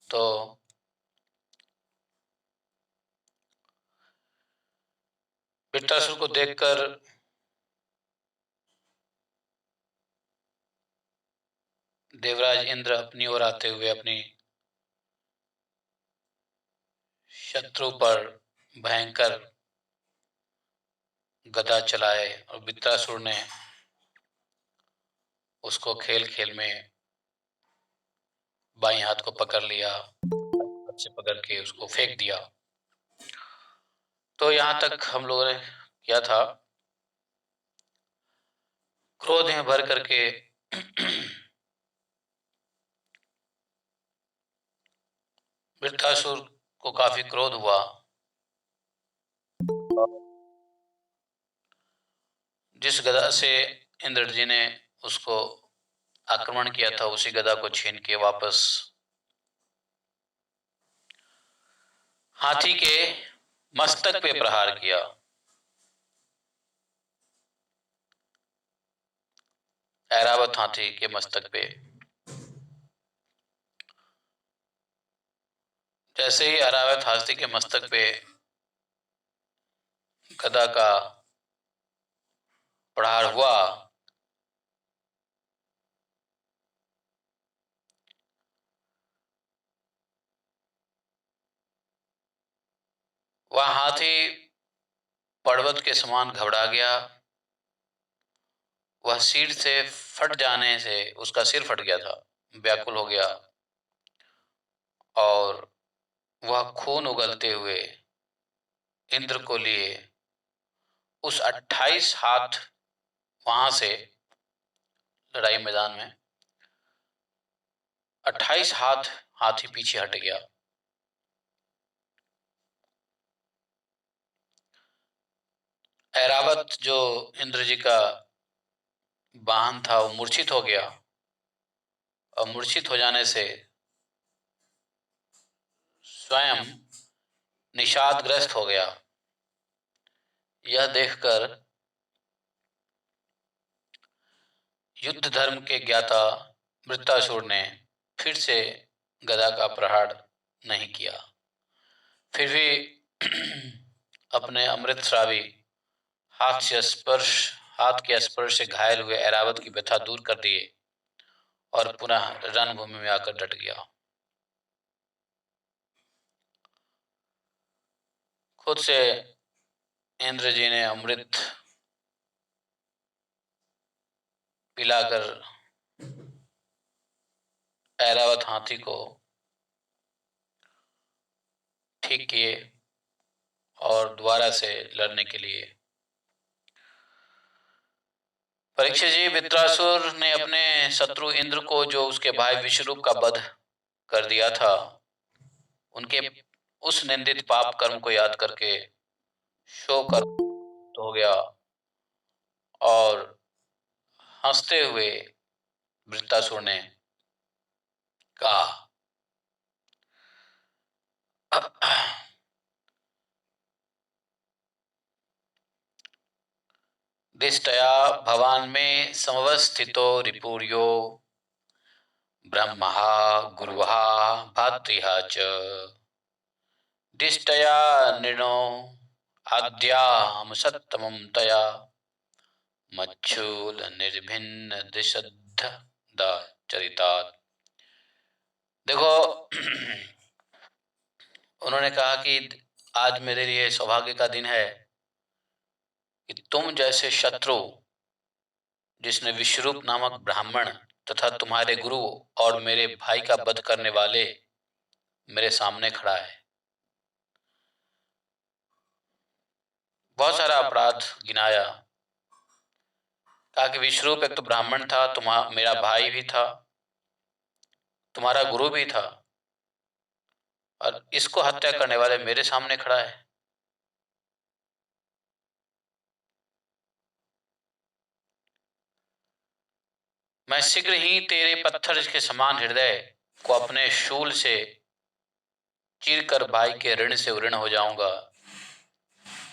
तो वृत्रासुर को देखकर देवराज इंद्र अपनी ओर आते हुए अपनी शत्रु पर भयंकर गदा चलाए और वृत्रासुर ने उसको खेल खेल में बाईं हाथ को पकड़ लिया, हाथ से पकड़ के उसको फेंक दिया। तो यहां तक हम लोगों ने किया था। क्रोध में भर करके वृत्रासुर को काफी क्रोध हुआ। जिस गदा से इंद्र जी ने उसको आक्रमण किया था उसी गदा को छीन के वापस हाथी के मस्तक पे प्रहार किया। ऐरावत हाथी के मस्तक पे। जैसे ही ऐरावत हाथी के मस्तक पे गदा का प्रहार हुआ, वह हाथी पर्वत के समान घबरा गया। वह सिर से फट जाने से उसका सिर फट गया था, व्याकुल हो गया और वह खून उगलते हुए इंद्र को लिए उस 28 हाथ वहां से लड़ाई मैदान में 28 हाथ हाथी पीछे हट गया। ऐरावत जो इंद्र जी का वाहन था वो मूर्छित हो गया और मूर्छित हो जाने से स्वयं निषादग्रस्त हो गया। यह देखकर युद्ध धर्म के ज्ञाता वृत्रासुर ने फिर से गदा का प्रहार नहीं किया। फिर भी अपने अमृतस्रावी हाथ के स्पर्श से घायल हुए ऐरावत की व्यथा दूर कर दिए और पुनः रणभूमि में आकर डट गया। खुद से इंद्र जी ने अमृत पिलाकर ऐरावत हाथी को ठीक किए और दोबारा से लड़ने के लिए। परीक्षित जी, वृत्रासुर ने अपने शत्रु इंद्र को जो उसके भाई विश्वरूप का वध कर दिया था, उनके उस निंदित पाप कर्म को याद करके शोक हो गया और हंसते हुए वृत्रासुर ने कहा, दिष्टया भवान में समवस्थितो रिपुर्यो ब्रह्मा गुरुः भातृहा च दिष्टया निर्णो आद्याम सत्तमं तया मच्छूल निर्भिन्न दिशद्ध चरितात्। देखो, उन्होंने कहा कि आज मेरे लिए सौभाग्य का दिन है कि तुम जैसे शत्रु, जिसने विश्वरूप नामक ब्राह्मण तथा तुम्हारे गुरु और मेरे भाई का वध करने वाले मेरे सामने खड़ा है। बहुत सारा अपराध गिनाया। कहा कि विश्वरूप एक तो ब्राह्मण था, मेरा भाई भी था, तुम्हारा गुरु भी था, और इसको हत्या करने वाले मेरे सामने खड़ा है। मैं शीघ्र ही तेरे पत्थर के समान हृदय को अपने शूल से चीरकर भाई के ऋण से ऋण हो जाऊंगा।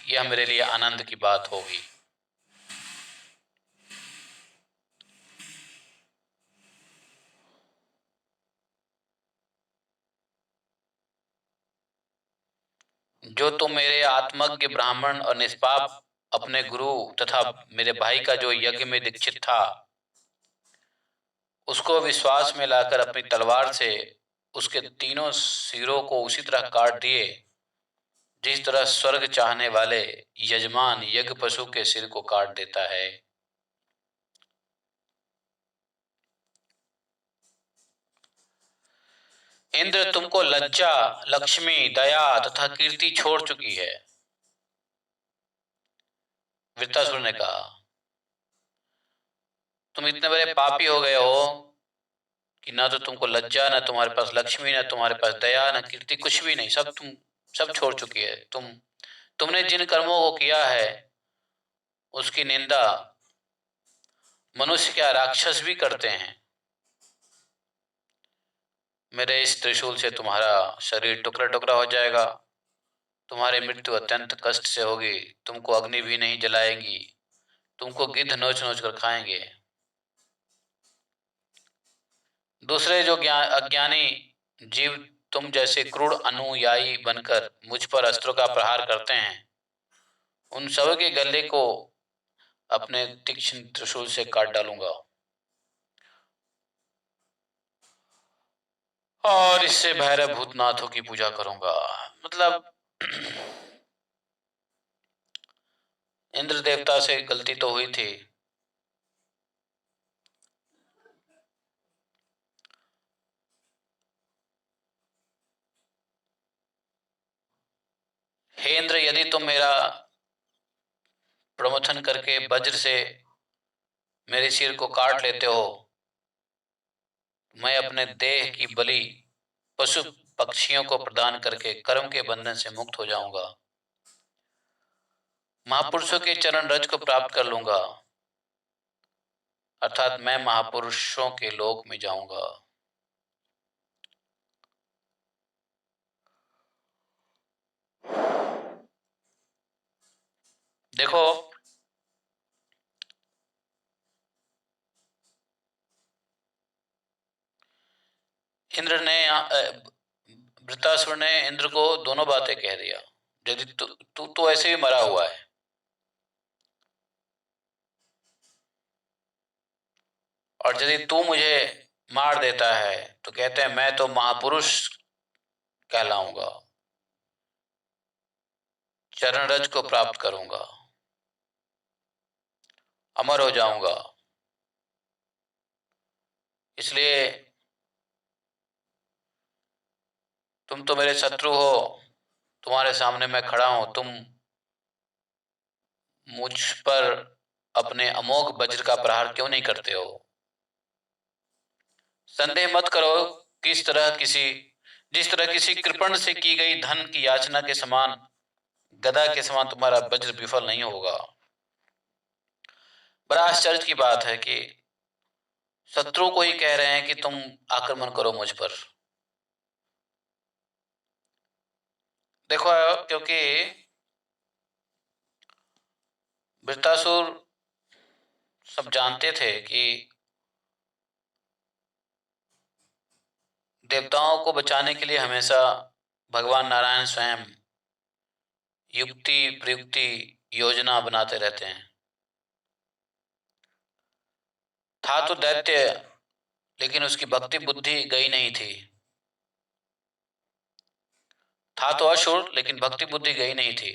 यह मेरे लिए आनंद की बात होगी। जो तुम मेरे आत्मज्ञ ब्राह्मण और निष्पाप अपने गुरु तथा मेरे भाई का जो यज्ञ में दीक्षित था, उसको विश्वास में लाकर अपनी तलवार से उसके तीनों सिरों को उसी तरह काट दिए जिस तरह स्वर्ग चाहने वाले यजमान यज्ञ पशु के सिर को काट देता है। इंद्र, तुमको लज्जा, लक्ष्मी, दया तथा कीर्ति छोड़ चुकी है। वृत्तासुर ने कहा, तुम इतने बड़े पापी हो गए हो कि ना तो तुमको लज्जा, ना तुम्हारे पास लक्ष्मी, ना तुम्हारे पास दया, ना कीर्ति, कुछ भी नहीं। सब छोड़ चुकी है। तुमने जिन कर्मों को किया है उसकी निंदा मनुष्य क्या राक्षस भी करते हैं। मेरे इस त्रिशूल से तुम्हारा शरीर टुकड़ा टुकड़ा हो जाएगा, तुम्हारी मृत्यु अत्यंत कष्ट से होगी, तुमको अग्नि भी नहीं जलाएगी, तुमको गिद्ध नोच नोच कर खाएंगे। दूसरे जो अज्ञानी जीव तुम जैसे क्रूर अनुयायी बनकर मुझ पर अस्त्रों का प्रहार करते हैं, उन सब के गले को अपने तीक्ष्ण त्रिशूल से काट डालूंगा और इससे भैरव भूतनाथों की पूजा करूंगा। मतलब इंद्र देवता से गलती तो हुई थी, हे इंद्र, यदि तुम मेरा प्रमथन करके वज्र से मेरे सिर को काट लेते हो, मैं अपने देह की बलि पशु पक्षियों को प्रदान करके कर्म के बंधन से मुक्त हो जाऊंगा, महापुरुषों के चरण रज को प्राप्त कर लूंगा, अर्थात मैं महापुरुषों के लोक में जाऊंगा। देखो, इंद्र ने वृत्तासुर ने इंद्र को दोनों बातें कह दिया। यदि तू तो ऐसे भी मरा हुआ है, और यदि तू मुझे मार देता है तो कहते हैं मैं तो महापुरुष कहलाऊंगा, चरण रज को प्राप्त करूंगा, अमर हो जाऊंगा। इसलिए तुम तो मेरे शत्रु हो, तुम्हारे सामने मैं खड़ा हूं, तुम मुझ पर अपने अमोघ वज्र का प्रहार क्यों नहीं करते हो? संदेह मत करो, जिस तरह किसी कृपण से की गई धन की याचना के समान, गदा के समान तुम्हारा वज्र विफल नहीं होगा। बड़ा आश्चर्य की बात है कि शत्रु को ही कह रहे हैं कि तुम आक्रमण करो मुझ पर। देखो, क्योंकि वृत्तासुर सब जानते थे कि देवताओं को बचाने के लिए हमेशा भगवान नारायण स्वयं युक्ति प्रयुक्ति योजना बनाते रहते हैं। था तो दैत्य, लेकिन उसकी भक्ति बुद्धि गई नहीं थी। था तो असुर, लेकिन भक्ति बुद्धि गई नहीं थी।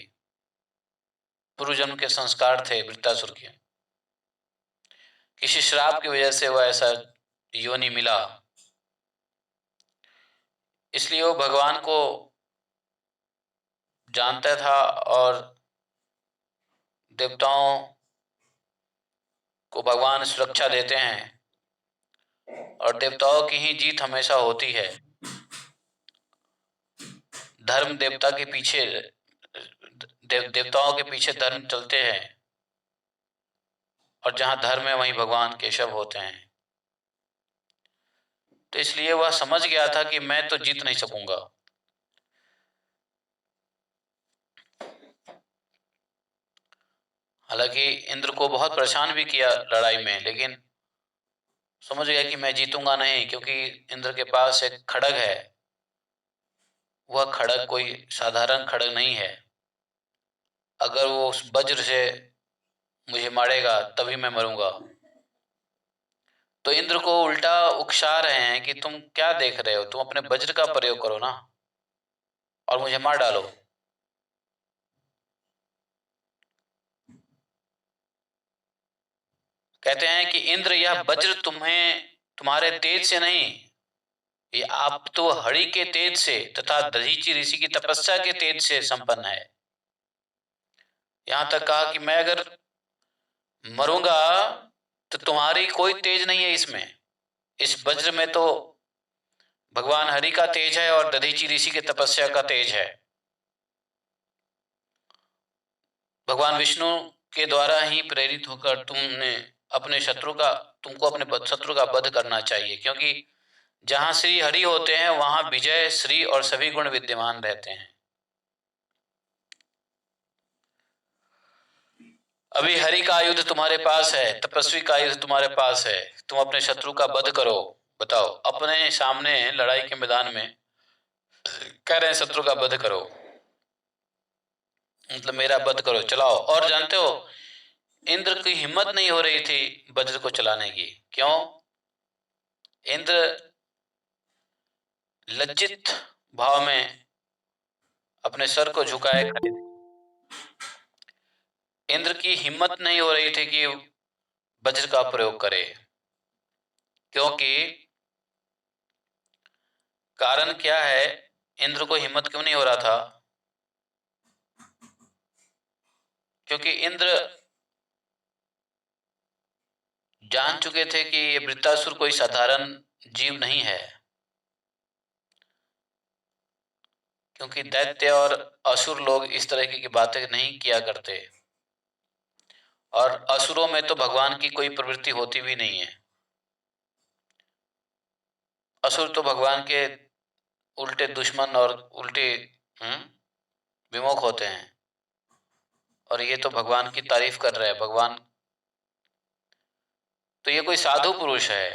पूर्व जन्म के संस्कार थे वृत्तासुर के, किसी श्राप की वजह से वह ऐसा योनि मिला, इसलिए वो भगवान को जानता था और देवताओं को भगवान सुरक्षा देते हैं और देवताओं की ही जीत हमेशा होती है। धर्म देवता के पीछे देवताओं के पीछे धर्म चलते हैं, और जहां धर्म है वहीं भगवान केशव होते हैं। तो इसलिए वह समझ गया था कि मैं तो जीत नहीं सकूंगा। हालांकि इंद्र को बहुत परेशान भी किया लड़ाई में, लेकिन समझ गया कि मैं जीतूंगा नहीं, क्योंकि इंद्र के पास एक खड्ग है, वह खड़ग कोई साधारण खड़ग नहीं है। अगर वो उस वज्र से मुझे मारेगा तभी मैं मरूंगा। तो इंद्र को उल्टा उकसा रहे हैं कि तुम क्या देख रहे हो, तुम अपने वज्र का प्रयोग करो ना और मुझे मार डालो। कहते हैं कि इंद्र, यह वज्र तुम्हें तुम्हारे तेज से नहीं, ये आप तो हरि के तेज से तथा दधीचि ऋषि की तपस्या के तेज से संपन्न है। यहां तक कहा कि मैं अगर मरूंगा तो तुम्हारी कोई तेज नहीं है इसमें। इस वज्र में तो भगवान हरि का तेज है और दधीचि ऋषि की तपस्या का तेज है। भगवान विष्णु के द्वारा ही प्रेरित होकर तुमने अपने शत्रु का तुमको अपने शत्रु का वध करना चाहिए, क्योंकि जहां श्री हरि होते हैं वहां विजय, श्री और सभी गुण विद्यमान रहते हैं। अभी हरि का आयुध तुम्हारे पास है, तपस्वी का आयुध तुम्हारे पास है, तुम अपने शत्रु का वध करो। बताओ, अपने सामने लड़ाई के मैदान में कह रहे हैं शत्रु का वध करो, मतलब मेरा वध करो, चलाओ। और जानते हो, इंद्र की हिम्मत नहीं हो रही थी वज्र को चलाने की। क्यों? इंद्र लज्जित भाव में अपने सर को झुकाए खड़े थे। इंद्र की हिम्मत नहीं हो रही थी कि वज्र का प्रयोग करे। क्योंकि कारण क्या है, इंद्र को हिम्मत क्यों नहीं हो रहा था? क्योंकि इंद्र जान चुके थे कि ये वृत्तासुर कोई साधारण जीव नहीं है। क्योंकि दैत्य और असुर लोग इस तरह की बातें नहीं किया करते, और असुरों में तो भगवान की कोई प्रवृत्ति होती भी नहीं है। असुर तो भगवान के उल्टे दुश्मन और उल्टे विमुख होते हैं। और ये तो भगवान की तारीफ कर रहे हैं। भगवान तो ये कोई साधु पुरुष है।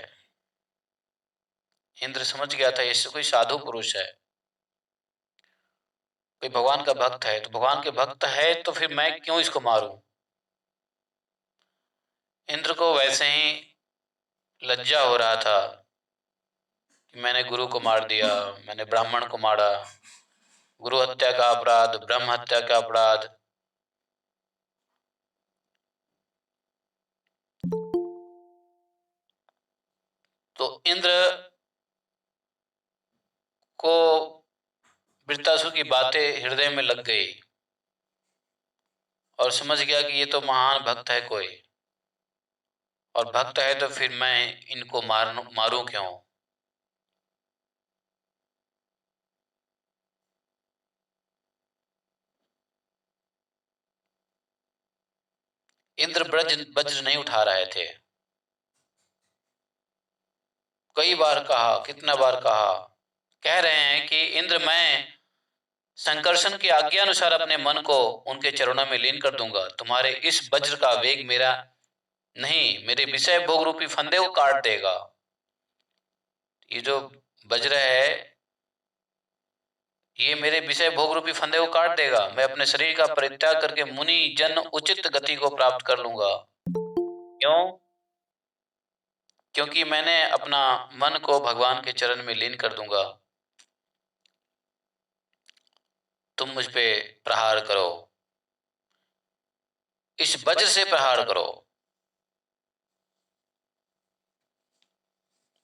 इंद्र समझ गया था ये कोई साधु पुरुष है, कोई भगवान का भक्त है। तो भगवान के भक्त है तो फिर मैं क्यों इसको मारूं? इंद्र को वैसे ही लज्जा हो रहा था कि मैंने गुरु को मार दिया, मैंने ब्राह्मण को मारा, गुरु हत्या का अपराध, ब्रह्म हत्या का अपराध। तो इंद्र को वृत्तासुर की बातें हृदय में लग गई और समझ गया कि ये तो महान भक्त है कोई, और भक्त है तो फिर मैं इनको मारूं क्यों? इंद्र वज्र नहीं उठा रहे थे। कई बार कहा, कितना बार कहा, कह रहे हैं कि इंद्र, मैं संकर्षण की आज्ञा अनुसार अपने मन को उनके चरणों में लीन कर दूंगा। तुम्हारे इस वज्र का वेग मेरा नहीं, मेरे विषय भोग रूपी फंदे को काट देगा। ये जो वज्र है ये मेरे विषय भोग रूपी फंदे को काट देगा। मैं अपने शरीर का परित्याग करके मुनि जन उचित गति को प्राप्त कर लूंगा। क्यों? क्योंकि मैंने अपना मन को भगवान के चरण में लीन कर दूंगा। तुम मुझ पे प्रहार करो, इस वज्र से प्रहार करो,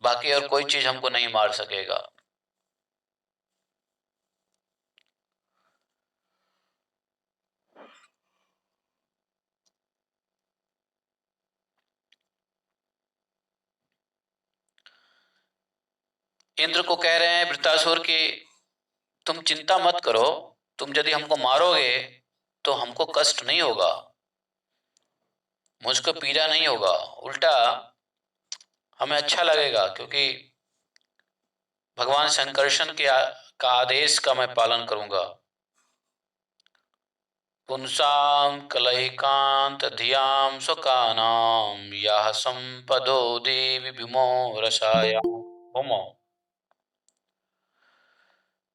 बाकी और कोई चीज हमको नहीं मार सकेगा। इंद्र को कह रहे हैं वृत्तासुर की, तुम चिंता मत करो, तुम यदि हमको मारोगे तो हमको कष्ट नहीं होगा, मुझको पीड़ा नहीं होगा, उल्टा हमें अच्छा लगेगा, क्योंकि भगवान संकर्षण का आदेश का मैं पालन करूंगा। पुंसां कलहिकांत धियां सुकानां याः संपदो देवी विमो रसाया। होमो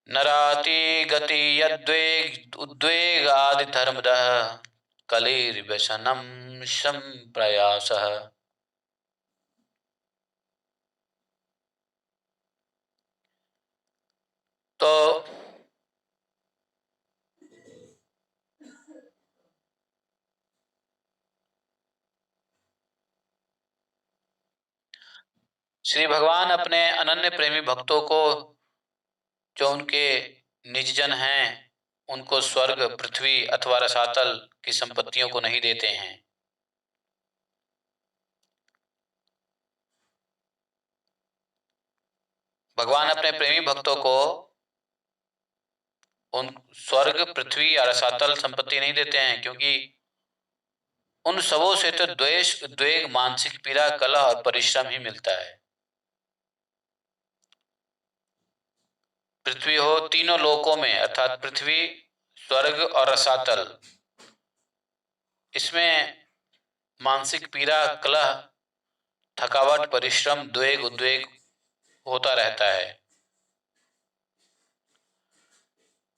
नराति गति यद्वेग उद्वेगादि धर्मदः कलिर्व्यसनम संप्रयासः। तो श्री भगवान अपने अनन्य प्रेमी भक्तों को, जो उनके निजजन हैं, उनको स्वर्ग, पृथ्वी अथवा रसातल की संपत्तियों को नहीं देते हैं। भगवान अपने प्रेमी भक्तों को उन स्वर्ग, पृथ्वी या रसातल संपत्ति नहीं देते हैं, क्योंकि उन सबों से तो द्वेष, उद्वेग, मानसिक पीड़ा, कलह और परिश्रम ही मिलता है। पृथ्वी हो तीनों लोकों में, अर्थात पृथ्वी, स्वर्ग और रसातल, इसमें मानसिक पीड़ा, कलह, थकावट, परिश्रम, द्वेग, उद्वेग होता रहता है।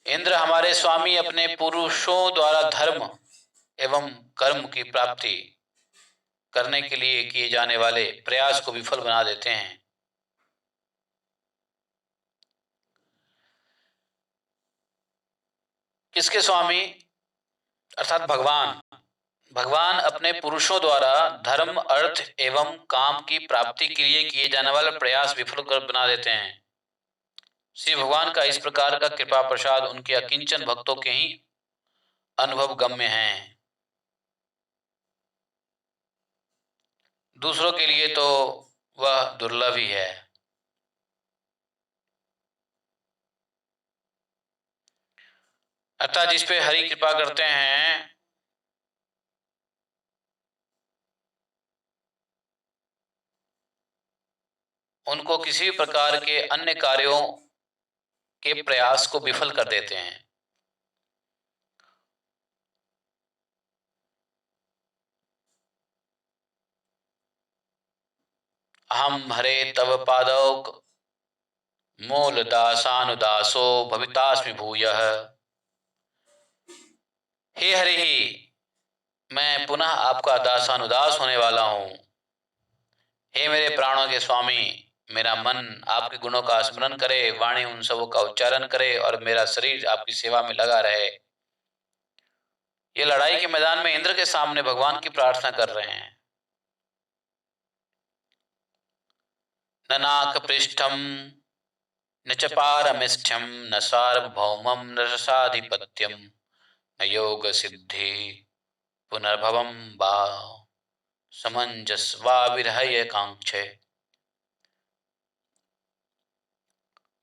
इंद्र हमारे स्वामी अपने पुरुषों द्वारा धर्म एवं कर्म की प्राप्ति करने के लिए किए जाने वाले प्रयास को विफल बना देते हैं। किसके स्वामी? अर्थात भगवान। भगवान अपने पुरुषों द्वारा धर्म, अर्थ एवं काम की प्राप्ति के लिए किए जाने वाले प्रयास विफल कर बना देते हैं। श्री भगवान का इस प्रकार का कृपा प्रसाद उनके अकिंचन भक्तों के ही अनुभव गम्य हैं। दूसरों के लिए तो वह दुर्लभ ही है। अर्थात जिस पे हरि कृपा करते हैं, उनको किसी प्रकार के अन्य कार्यों के प्रयास को विफल कर देते हैं। हम हरे तव पादौ मूल दासानुदासो भवितास्मि भूयः। हे हरि, मैं पुनः आपका दासानुदास होने वाला हूं। हे मेरे प्राणों के स्वामी, मेरा मन आपके गुणों का स्मरण करे, वाणी उन सबों का उच्चारण करे और मेरा शरीर आपकी सेवा में लगा रहे। ये लड़ाई के मैदान में इंद्र के सामने भगवान की प्रार्थना कर रहे हैं। न नाक पृष्ठम न च पारमिष्ठ्यम न सार्वभौमम न रसाधिपत्यम न योग सिद्धि पुनर्भवम वा समंजस वा विरहय कांक्षे।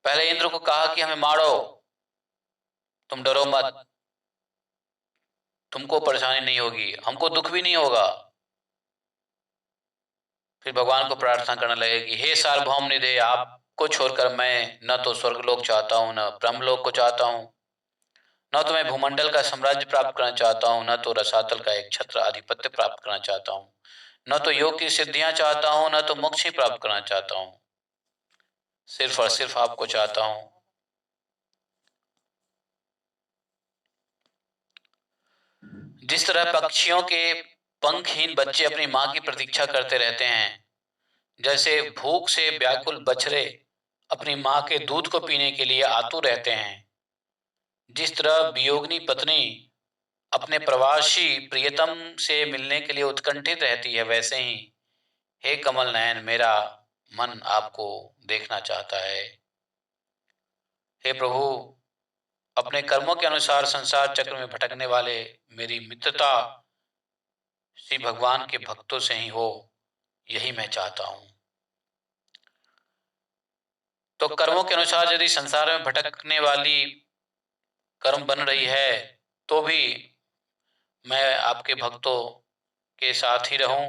पहले इंद्र को कहा कि हमें मारो, तुम डरो मत, तुमको परेशानी नहीं होगी, हमको दुख भी नहीं होगा। फिर भगवान को प्रार्थना करने लगे कि हे सार्वभौम निधे, आपको छोड़कर मैं न तो स्वर्गलोक चाहता हूं, न ब्रह्मलोक को चाहता हूं, न तो मैं भूमंडल का साम्राज्य प्राप्त करना चाहता हूं, न तो रसातल का एक छत्र आधिपत्य प्राप्त करना चाहता हूं, न तो योग की सिद्धियां चाहता हूं, न तो मोक्ष ही प्राप्त करना चाहता हूं। सिर्फ और सिर्फ आपको चाहता हूं। जिस तरह पक्षियों के पंखहीन बच्चे अपनी मां की प्रतीक्षा करते रहते हैं, जैसे भूख से व्याकुल बछड़े अपनी मां के दूध को पीने के लिए आतुर रहते हैं, जिस तरह वियोगिनी पत्नी अपने प्रवासी प्रियतम से मिलने के लिए उत्कंठित रहती है, वैसे ही हे कमल नयन, मेरा मन आपको देखना चाहता है। हे प्रभु, अपने कर्मों के अनुसार संसार चक्र में भटकने वाले मेरी मित्रता श्री भगवान के भक्तों से ही हो, यही मैं चाहता हूं। तो कर्मों के अनुसार यदि संसार में भटकने वाली कर्म बन रही है, तो भी मैं आपके भक्तों के साथ ही रहूं,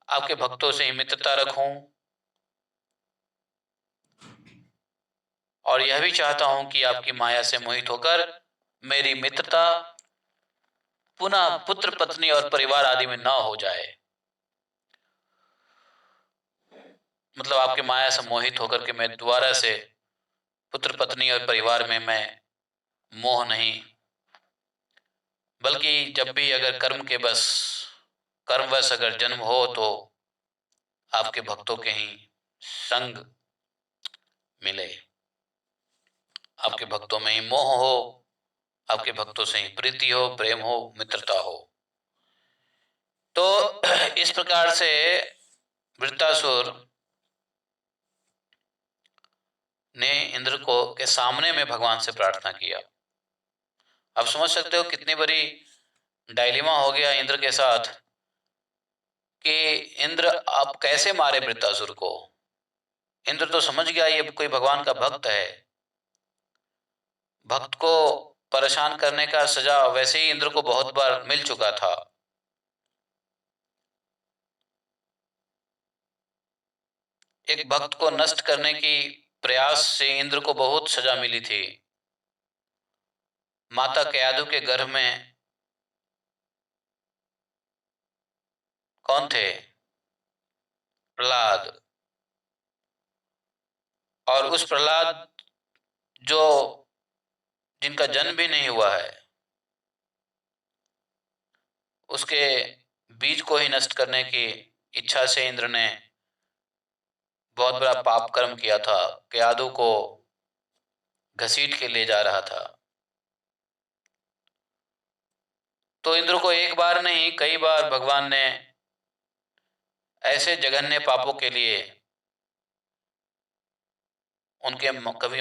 आपके भक्तों से ही मित्रता रखूं, और यह भी चाहता हूं कि आपकी माया से मोहित होकर मेरी मित्रता पुनः पुत्र, पत्नी और परिवार आदि में न हो जाए। मतलब आपके माया से मोहित होकर के मैं दोबारा से पुत्र पत्नी और परिवार में मैं मोह नहीं, बल्कि जब भी अगर कर्मवश अगर जन्म हो तो आपके भक्तों के ही संग मिले, आपके भक्तों में ही मोह हो, आपके भक्तों से ही प्रीति हो, प्रेम हो, मित्रता हो। तो इस प्रकार से वृत्तासुर ने इंद्र को के सामने में भगवान से प्रार्थना किया। आप समझ सकते हो कितनी बड़ी डायलेमा हो गया इंद्र के साथ कि इंद्र आप कैसे मारे वृत्तासुर को। इंद्र तो समझ गया ये कोई भगवान का भक्त है, भक्त को परेशान करने का सजा वैसे ही इंद्र को बहुत बार मिल चुका था। एक भक्त को नष्ट करने की प्रयास से इंद्र को बहुत सजा मिली थी। माता कयादु के गर्भ में कौन थे? प्रहलाद। और उस प्रहलाद जो जिनका जन्म भी नहीं हुआ है, उसके बीज को ही नष्ट करने की इच्छा से इंद्र ने बहुत बड़ा पाप कर्म किया था। कयादु को घसीट के ले जा रहा था। तो इंद्र को एक बार नहीं कई बार भगवान ने ऐसे जघन्य पापों के लिए उनके कभी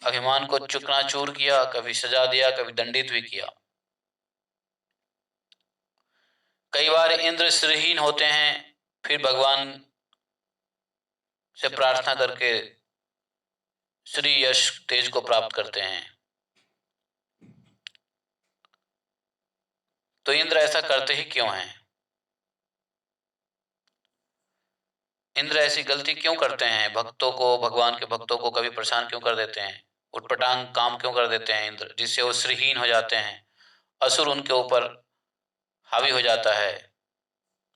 अभिमान को चूकनाचूर किया, कभी सजा दिया, कभी दंडित भी किया। कई बार इंद्र श्रीहीन होते हैं, फिर भगवान से प्रार्थना करके श्री यश तेज को प्राप्त करते हैं। तो इंद्र ऐसा करते ही क्यों हैं? इंद्र ऐसी गलती क्यों करते हैं? भक्तों को, भगवान के भक्तों को कभी परेशान क्यों कर देते हैं? उटपटांग काम क्यों कर देते हैं इंद्र, जिससे वो श्रीहीन हो जाते हैं, असुर उनके ऊपर हावी हो जाता है,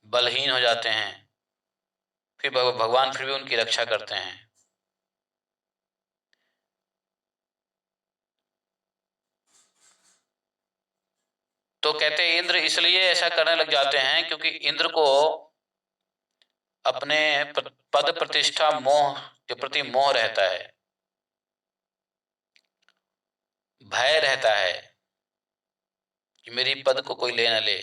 बलहीन हो जाते हैं, फिर भगवान फिर भी उनकी रक्षा करते हैं। तो कहते हैं इंद्र इसलिए ऐसा करने लग जाते हैं क्योंकि इंद्र को अपने पद प्रतिष्ठा मोह के प्रति मोह रहता है, भय रहता है कि मेरी पद को कोई ले न ले।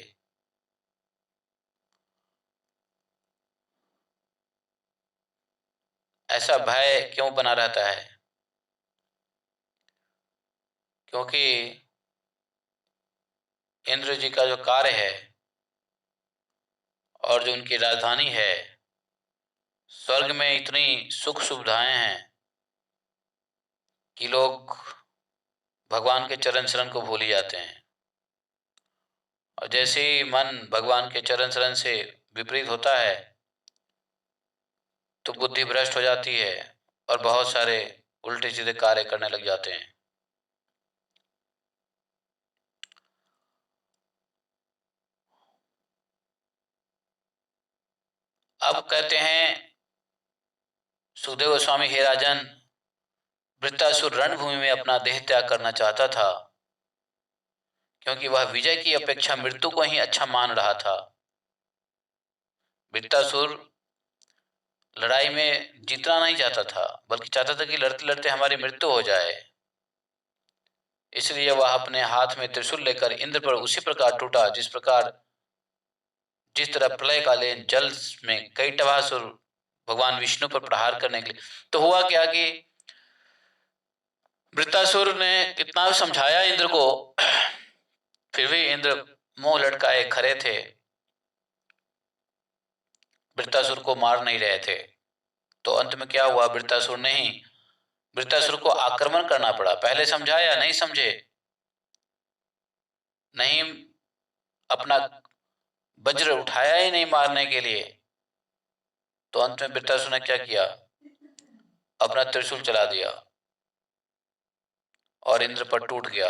ऐसा भय क्यों बना रहता है? क्योंकि इंद्र जी का जो कार्य है और जो उनकी राजधानी है, स्वर्ग में इतनी सुख सुविधाएं हैं कि लोग भगवान के चरण शरण को भूल ही जाते हैं। और जैसे ही मन भगवान के चरण शरण से विपरीत होता है तो बुद्धि भ्रष्ट हो जाती है और बहुत सारे उल्टे सीधे कार्य करने लग जाते हैं। अब कहते हैं सुखदेव गोस्वामी, हे राजन, वृत्तासुर रणभूमि में अपना देह त्याग करना चाहता था क्योंकि वह विजय की अपेक्षा मृत्यु को ही अच्छा मान रहा था। वृत्तासुर लड़ाई में जीतना नहीं चाहता था, बल्कि चाहता था कि लड़ते लड़ते हमारी मृत्यु हो जाए। इसलिए वह अपने हाथ में त्रिशूल लेकर इंद्र पर उसी प्रकार टूटा जिस तरह प्रलयकालीन जल में कई टवासुर भगवान विष्णु पर प्रहार करने के लिए। तो हुआ क्या कि वृत्तासुर ने कितना समझाया इंद्र को, फिर भी इंद्र मुंह लटकाए खड़े थे, वृत्तासुर को मार नहीं रहे थे। तो अंत में क्या हुआ? वृत्तासुर को आक्रमण करना पड़ा। पहले समझाया, नहीं समझे, नहीं अपना वज्र उठाया ही नहीं मारने के लिए। तो अंत में वृत्तासुर ने क्या किया? अपना त्रिशूल चला दिया और इंद्र पर टूट गया।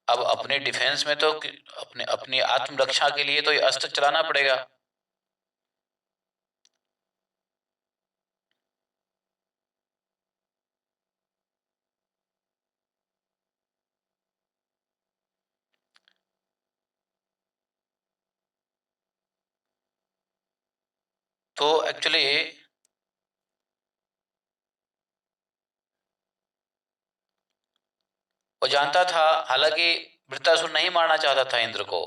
अब अपने डिफेंस में तो अपनी आत्मरक्षा के लिए तो ये अस्त्र चलाना पड़ेगा। तो एक्चुअली वो जानता था, हालांकि वृत्तासुर नहीं मारना चाहता था इंद्र को।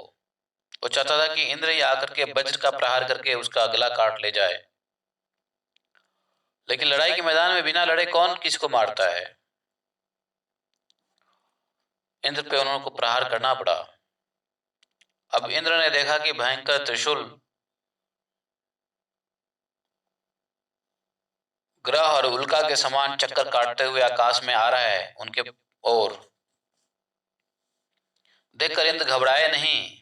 वो चाहता था कि इंद्र ही आकर के वज्र का प्रहार करके उसका गला काट ले जाए। लेकिन लड़ाई के मैदान में बिना लड़े कौन किसको मारता है। इंद्र पे उन्होंने को प्रहार करना पड़ा। अब इंद्र ने देखा कि भयंकर त्रिशूल ग्रह और उल्का के समान चक्कर काटते हुए आकाश में आ रहा है उनके ओर। देखकर इंद्र घबराए नहीं।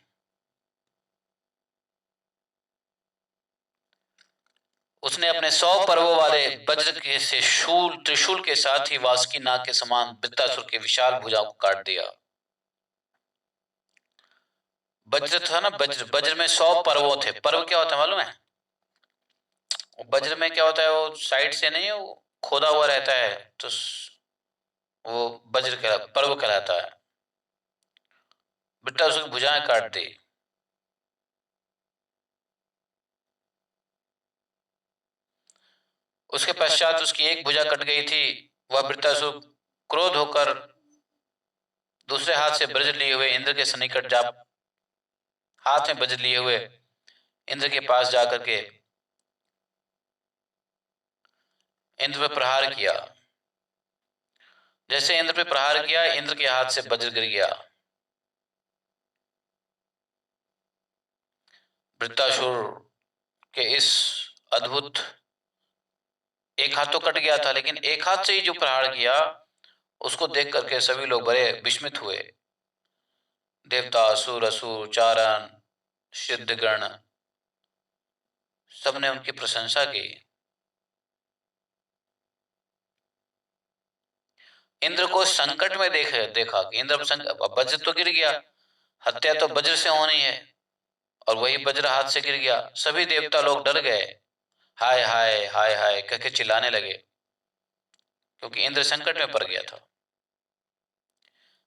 उसने अपने 100 पर्वों वाले वज्र के से शूल त्रिशूल के साथ ही वासुकी नाग के समान वृत्तासुर के विशाल भुजाओं को काट दिया। वज्र था ना, वज्र, वज्र में 100 पर्वों थे। पर्व क्या होता है मालूम है? वज्र में क्या होता है, वो साइड से नहीं, वो खोदा हुआ रहता है, तो वो वज्र पर्व कहलाता है। वृत्तासुर की भुजाएं काट दी। उसके पश्चात उसकी एक भुजा कट गई थी। वह वृत्तासुर क्रोध होकर दूसरे हाथ से वज्र लिए हुए इंद्र के सन्निकट जा, हाथ में वज्र लिए हुए इंद्र के पास जाकर के इंद्र पर प्रहार किया। जैसे इंद्र पे प्रहार किया, इंद्र के हाथ से वज्र गिर गया। वृत्तासुर के इस अद्भुत, एक हाथ तो कट गया था, लेकिन एक हाथ से ही जो प्रहार किया उसको देख करके सभी लोग बड़े विस्मित हुए। देवता, असुर, असुर, चारण, सिद्धगण, सबने उनकी प्रशंसा की। इंद्र को संकट में देखा कि इंद्र वज्र तो गिर गया, हत्या तो वज्र से होनी है, और वही वज्र हाथ से गिर गया। सभी देवता लोग डर गए। हाय हाय हाय हाय कह के चिल्लाने लगे, क्योंकि इंद्र संकट में पड़ गया था।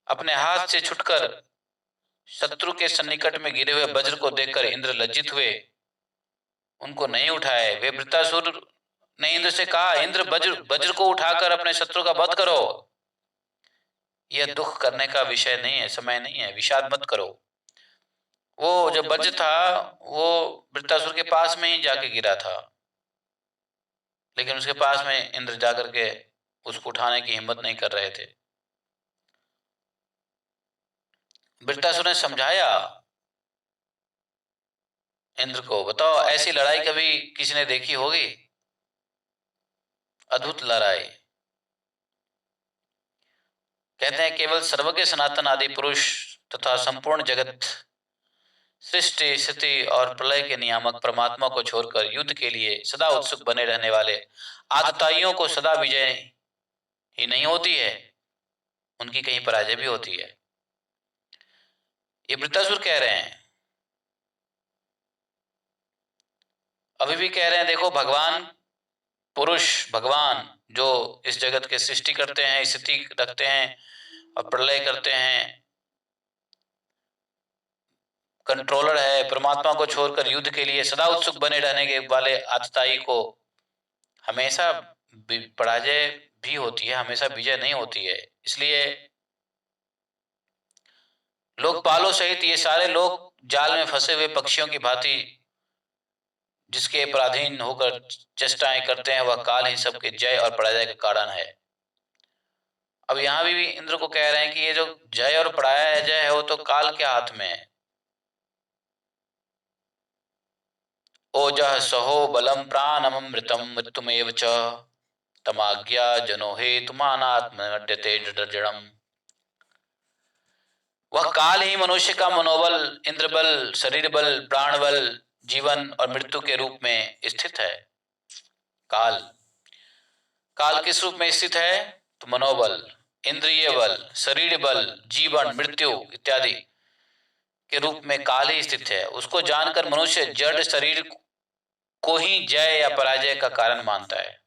अपने हाथ से छुटकर शत्रु के सन्निकट में गिरे हुए वज्र को देखकर इंद्र लज्जित हुए, उनको नहीं उठाए। वे वृत्तासुर ने इंद्र से कहा, इंद्र वज्र वज्र को उठाकर अपने शत्रु का वध करो। यह दुख करने का विषय नहीं है, समय नहीं है, विषाद मत करो। वो जो वज्र था वो वृत्तासुर के पास में ही जाके गिरा था, लेकिन उसके पास में इंद्र जाकर के उसको उठाने की हिम्मत नहीं कर रहे थे। वृत्तासुर ने समझाया इंद्र को, बताओ ऐसी लड़ाई कभी किसी ने देखी होगी? अद्भुत लड़ाई। कहते हैं केवल सर्वज्ञ सनातन आदि पुरुष तथा संपूर्ण जगत, सृष्टि, स्थिति और प्रलय के नियामक परमात्मा को छोड़कर युद्ध के लिए सदा उत्सुक बने रहने वाले आतताइयों को सदा विजय ही नहीं होती है, उनकी कहीं पराजय भी होती है। ये वृत्तासुर कह रहे हैं, अभी भी कह रहे हैं। देखो भगवान, पुरुष भगवान जो इस जगत के सृष्टि करते हैं, स्थिति रखते हैं और प्रलय करते हैं, कंट्रोलर है, परमात्मा को छोड़कर युद्ध के लिए सदा उत्सुक बने रहने के वाले आतताई को हमेशा पराजय भी होती है, हमेशा विजय नहीं होती है। इसलिए लोकपालों सहित ये सारे लोग जाल में फंसे हुए पक्षियों की भांति जिसके पराधीन होकर चेष्टाएं करते हैं, वह काल ही सबके जय और पराजय का कारण है। अब यहां भी इंद्र को कह रहे हैं कि ये जो जय और पराजय है वो तो काल के हाथ में है। ओजः सहो बलम प्राणमृतम मृत्युमेव च तमाज्ञा जनो हेतुमानात्मन्यते जडम। वह काल ही मनुष्य का मनोबल, इंद्र बल, शरीर बल, प्राण बल, जीवन और मृत्यु के रूप में स्थित है। काल, काल किस रूप में स्थित है? तो मनोबल, इंद्रिय बल, शरीर बल, जीवन, मृत्यु इत्यादि के रूप में काल ही स्थित है। उसको जानकर मनुष्य जड़ शरीर को ही जय या पराजय का कारण मानता है।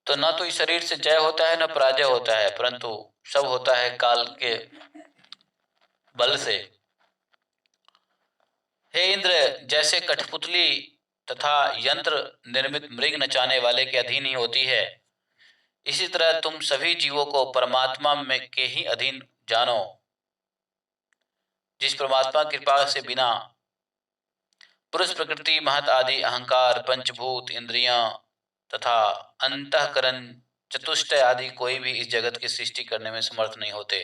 तो न तो इस शरीर से जय होता है न पराजय होता है, परंतु सब होता है काल के बल से। हे इंद्र, जैसे कठपुतली तथा यंत्र निर्मित मृग नचाने वाले के अधीन ही होती है, इसी तरह तुम सभी जीवों को परमात्मा में के ही अधीन जानो, जिस परमात्मा की कृपा से बिना पुरुष प्रकृति महत आदि अहंकार पंचभूत इंद्रियां तथा अंतःकरण चतुष्टय आदि कोई भी इस जगत की सृष्टि करने में समर्थ नहीं होते।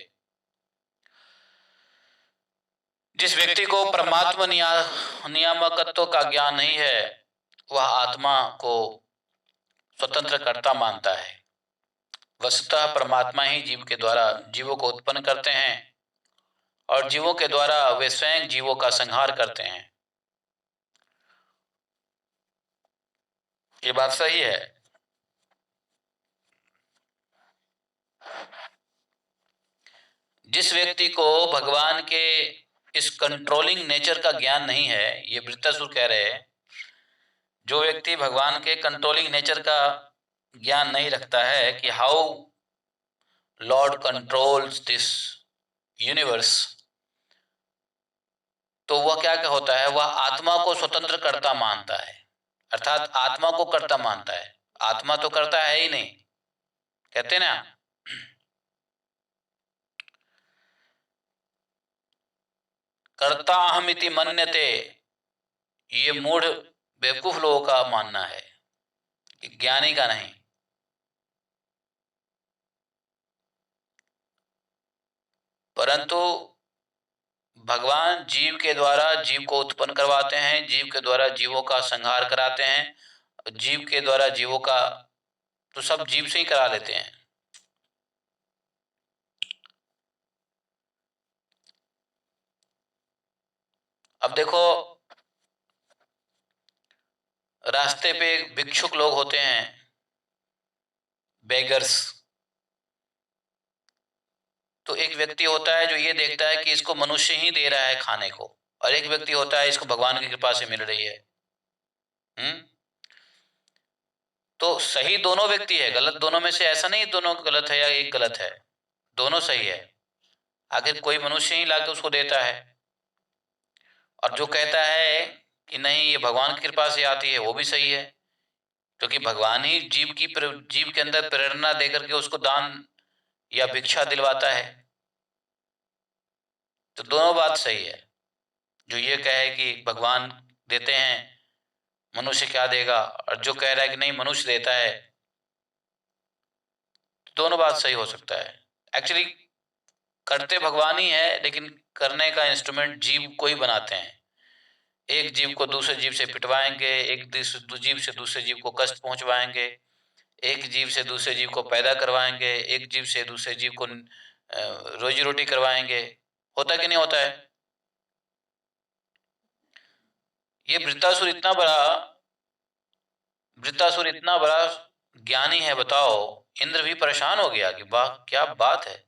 जिस व्यक्ति को परमात्मा नियामकत्व का ज्ञान नहीं है, वह आत्मा को स्वतंत्र कर्ता मानता है। वस्तुतः परमात्मा ही जीव के द्वारा जीवों को उत्पन्न करते हैं और जीवों के द्वारा वे स्वयं जीवों का संहार करते हैं। ये बात सही है। जिस व्यक्ति को भगवान के इस कंट्रोलिंग नेचर का ज्ञान नहीं है, ये वृत्तासुर कह रहे हैं, जो व्यक्ति भगवान के कंट्रोलिंग नेचर का ज्ञान नहीं रखता है कि how Lord controls this universe, तो वह क्या होता है, वह आत्मा को स्वतंत्र कर्ता मानता है, अर्थात आत्मा को कर्ता मानता है। आत्मा तो कर्ता है ही नहीं, कहते ना। कर्ता अहमिति मन्यते, ये मूढ़ बेवकूफ लोगों का मानना है, ज्ञानी का नहीं। परंतु भगवान जीव के द्वारा जीव को उत्पन्न करवाते हैं, जीव के द्वारा जीवों का संहार कराते हैं, जीव के द्वारा जीवों का तो सब जीव से ही करा लेते हैं। अब देखो, रास्ते पे भिक्षुक लोग होते हैं, बेगर्स। तो एक व्यक्ति होता है जो ये देखता है कि इसको मनुष्य ही दे रहा है खाने को, और एक व्यक्ति होता है इसको भगवान की कृपा से मिल रही है। तो सही दोनों व्यक्ति है, गलत दोनों में से ऐसा नहीं दोनों गलत है या एक गलत है, दोनों सही है। आखिर कोई मनुष्य ही लाके उसको देता है, और जो कहता है कि नहीं ये भगवान की कृपा से आती है, वो भी सही है, क्योंकि भगवान ही जीव के अंदर प्रेरणा देकर के उसको दान या भिक्षा दिलवाता है। तो दोनों बात सही है। जो ये कहे कि भगवान देते हैं, मनुष्य क्या देगा, और जो कह रहा है कि नहीं मनुष्य देता है, तो दोनों बात सही हो सकता है। एक्चुअली करते भगवान ही है, लेकिन करने का इंस्ट्रूमेंट जीव को ही बनाते हैं। एक जीव को दूसरे जीव से पिटवाएंगे, एक जीव से दूसरे जीव को कष्ट पहुंचवाएंगे, एक जीव से दूसरे जीव को पैदा करवाएंगे, एक जीव से दूसरे जीव को रोजी रोटी करवाएंगे। होता कि नहीं होता है? ये वृत्तासुर इतना बड़ा ज्ञानी है, बताओ। इंद्र भी परेशान हो गया कि वाह क्या बात है।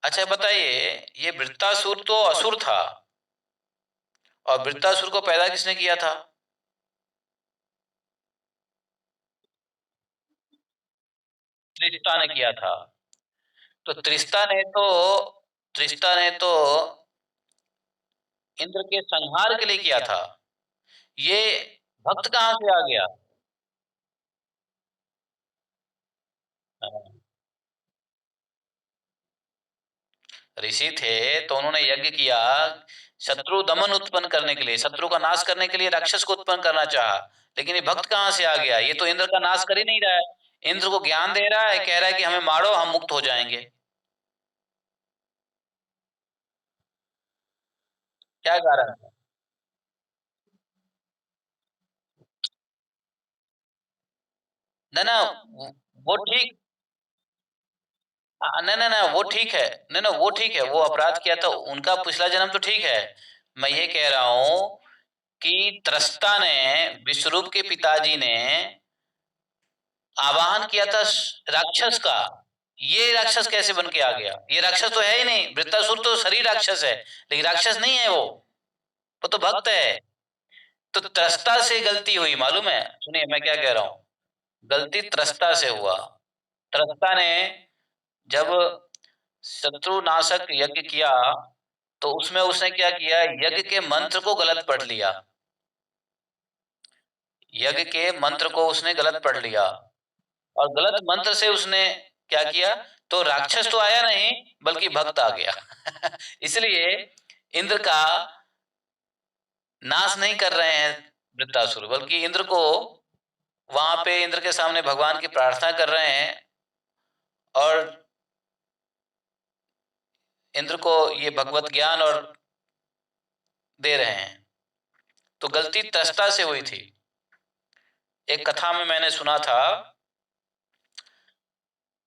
अच्छा बताइए, ये वृत्तासुर तो असुर था, और वृत्तासुर को पैदा किसने किया था? त्रिष्टा ने किया था। तो त्रिष्टा ने तो इंद्र के संहार के लिए किया था। ये भक्त कहां से आ गया? ऋषि थे तो उन्होंने यज्ञ किया, शत्रु दमन उत्पन्न करने के लिए, शत्रु का नाश करने के लिए राक्षस को उत्पन्न करना चाहा। लेकिन ये भक्त कहां से आ गया? ये तो इंद्र का नाश कर ही नहीं रहा है, इंद्र को ज्ञान दे रहा है, कह रहा है कि हमें मारो हम मुक्त हो जाएंगे। क्या कारण है? ना ना, वो ठीक, ना ना ना वो ठीक है, ना ना वो ठीक है, वो अपराध किया था उनका पिछला जन्म तो ठीक है। मैं ये कह रहा हूं कि त्रस्ता ने, विश्वरूप के पिताजी ने आवाहन किया था राक्षस का। ये राक्षस कैसे बन के आ गया? ये राक्षस तो है ही नहीं, वृत्तासुर तो शरीर राक्षस है, लेकिन राक्षस नहीं है वो तो भक्त है। तो त्रस्ता से गलती हुई, मालूम है? सुनिए मैं क्या कह रहा हूं, गलती त्रस्ता से हुआ। त्रस्ता ने जब शत्रु नाशक यज्ञ किया, तो उसमें उसने क्या किया, यज्ञ के मंत्र को गलत पढ़ लिया, यज्ञ के मंत्र को उसने गलत पढ़ लिया, और गलत मंत्र से उसने क्या किया, तो राक्षस तो आया नहीं बल्कि भक्त आ गया। इसलिए इंद्र का नाश नहीं कर रहे हैं वृत्तासुर, बल्कि इंद्र को वहां पे इंद्र के सामने भगवान की प्रार्थना कर रहे हैं, और इंद्र को ये भगवत ज्ञान और दे रहे हैं। तो गलती त्रस्ता से हुई थी। एक कथा में मैंने सुना था,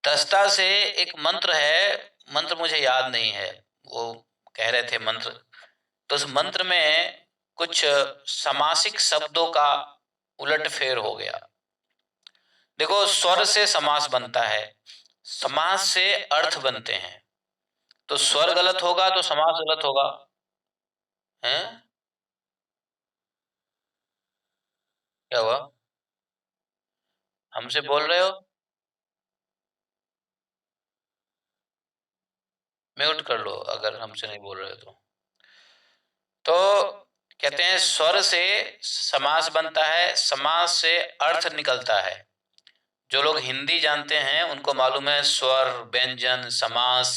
त्रस्ता से एक मंत्र है, मंत्र मुझे याद नहीं है, वो कह रहे थे मंत्र, तो उस मंत्र में कुछ समासिक शब्दों का उलटफेर हो गया। देखो, स्वर से समास बनता है, समास से अर्थ बनते हैं, तो स्वर गलत होगा तो समास गलत होगा। हैं? क्या हुआ? हमसे बोल रहे हो? म्यूट कर लो अगर हमसे नहीं बोल रहे हो तो कहते हैं स्वर से समास बनता है, समास से अर्थ निकलता है। जो लोग हिंदी जानते हैं उनको मालूम है, स्वर, व्यंजन, समास,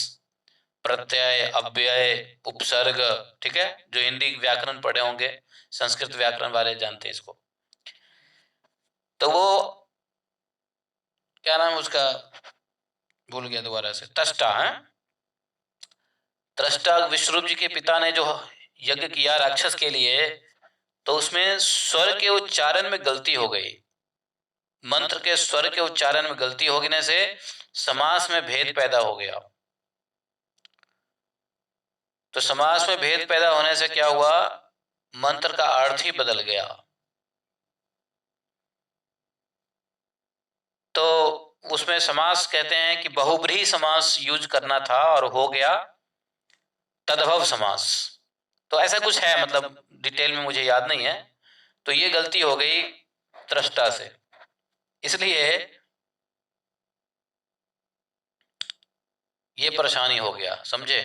प्रत्यय, अव्यय, उपसर्ग, ठीक है, जो हिंदी व्याकरण पढ़े होंगे, संस्कृत व्याकरण वाले जानते हैं इसको। तो वो क्या नाम उसका, भूल गया दोबारा से, त्रष्टा है, त्रष्टा विश्वरूप जी के पिता ने जो यज्ञ किया राक्षस के लिए, तो उसमें स्वर के उच्चारण में गलती हो गई, मंत्र के स्वर के उच्चारण में गलती होने से समास में भेद पैदा हो गया। तो समास में भेद पैदा होने से क्या हुआ, मंत्र का अर्थ ही बदल गया। तो उसमें समास कहते हैं कि बहुब्रीहि समास यूज करना था और हो गया तदभव समास। तो ऐसा कुछ है, मतलब डिटेल में मुझे याद नहीं है। तो ये गलती हो गई त्रष्टा से, इसलिए ये परेशानी हो गया, समझे।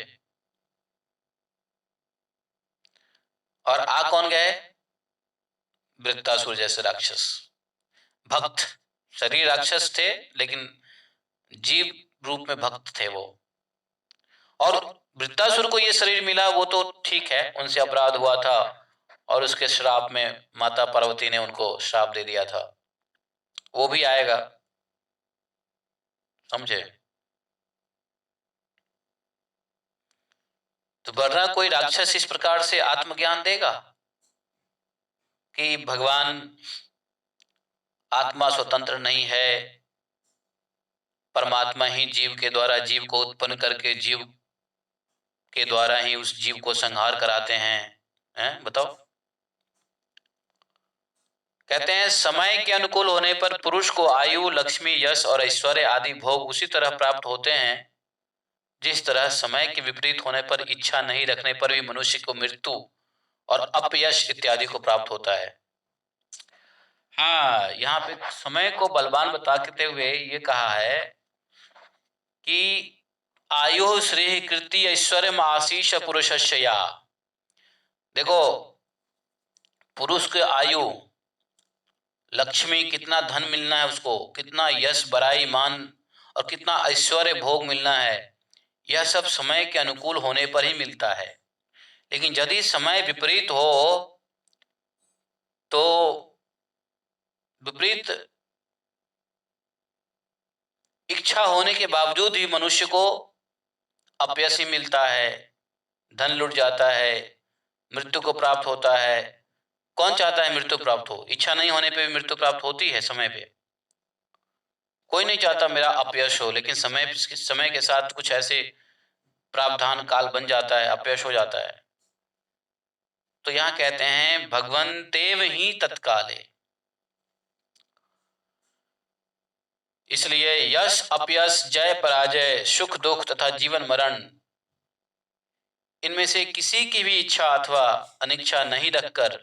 और आ कौन गए, वृत्तासुर जैसे राक्षस, भक्त, शरीर राक्षस थे लेकिन जीव रूप में भक्त थे वो। और वृत्तासुर को ये शरीर मिला वो तो ठीक है, उनसे अपराध हुआ था, और उसके श्राप में माता पार्वती ने उनको श्राप दे दिया था, वो भी आएगा, समझे। तो वरना कोई राक्षस इस प्रकार से आत्मज्ञान देगा कि भगवान आत्मा स्वतंत्र नहीं है, परमात्मा ही जीव के द्वारा जीव को उत्पन्न करके जीव के द्वारा ही उस जीव को संहार कराते हैं, बताओ। कहते हैं समय के अनुकूल होने पर पुरुष को आयु, लक्ष्मी, यश और ऐश्वर्य आदि भोग उसी तरह प्राप्त होते हैं जिस तरह समय के विपरीत होने पर, इच्छा नहीं रखने पर भी मनुष्य को मृत्यु और अपयश इत्यादि को प्राप्त होता है। हाँ, यहाँ पे समय को बलवान बताते हुए ये कहा है कि आयु श्री कृति ऐश्वर्य आशीष पुरुषस्य या। देखो, पुरुष के आयु, लक्ष्मी, कितना धन मिलना है उसको, कितना यश, बड़ाई, मान और कितना ऐश्वर्य भोग मिलना है, यह सब समय के अनुकूल होने पर ही मिलता है। लेकिन यदि समय विपरीत हो तो विपरीत इच्छा होने के बावजूद भी मनुष्य को अपयश ही मिलता है, धन लुट जाता है, मृत्यु को प्राप्त होता है। कौन चाहता है मृत्यु प्राप्त हो? इच्छा नहीं होने पे भी मृत्यु प्राप्त होती है समय पे। कोई नहीं चाहता मेरा अपयश हो, लेकिन समय के साथ कुछ ऐसे प्रावधान काल बन जाता है, अपयश हो जाता है। तो यहाँ कहते हैं भगवन्तेव ही तत्काले। इसलिए यश, अपयश, जय, पराजय, सुख, दुख तथा जीवन, मरण, इनमें से किसी की भी इच्छा अथवा अनिच्छा नहीं रखकर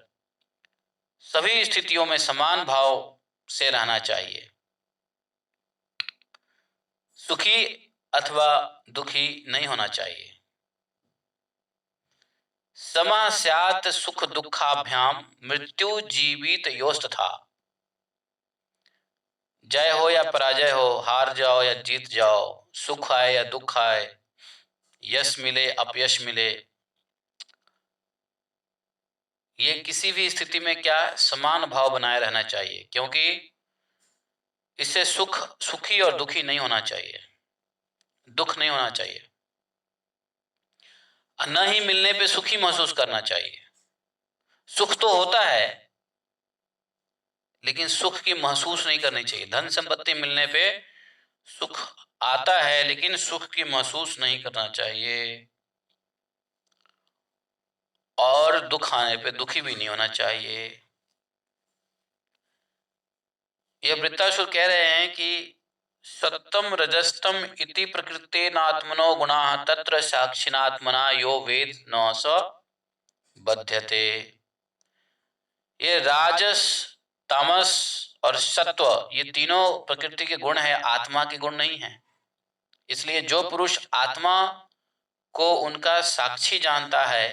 सभी स्थितियों में समान भाव से रहना चाहिए। सुखी अथवा दुखी नहीं होना चाहिए। समा स्यात् सुख दुखाभ्याम मृत्यु जीवित योस्तथा। जय हो या पराजय हो, हार जाओ या जीत जाओ, सुख आए या दुख आए, यश मिले अपयश मिले, ये किसी भी स्थिति में क्या समान भाव बनाए रहना चाहिए, क्योंकि इससे सुखी और दुखी नहीं होना चाहिए, दुख नहीं होना चाहिए। न ही मिलने पे सुखी महसूस करना चाहिए। सुख तो होता है लेकिन सुख की महसूस नहीं करनी चाहिए। धन संपत्ति मिलने पे सुख आता है लेकिन सुख की महसूस नहीं करना चाहिए, और दुख आने पे दुखी भी नहीं होना चाहिए। ये वृत्तासुर कह रहे हैं कि सत्तम रजस्तम इति प्रकृतेनात्मनो गुणाः तत्र साक्षिणात्मना यो वेद न स बध्यते। ये राजस, तामस और सत्व, ये तीनों प्रकृति के गुण है, आत्मा के गुण नहीं है। इसलिए जो पुरुष आत्मा को उनका साक्षी जानता है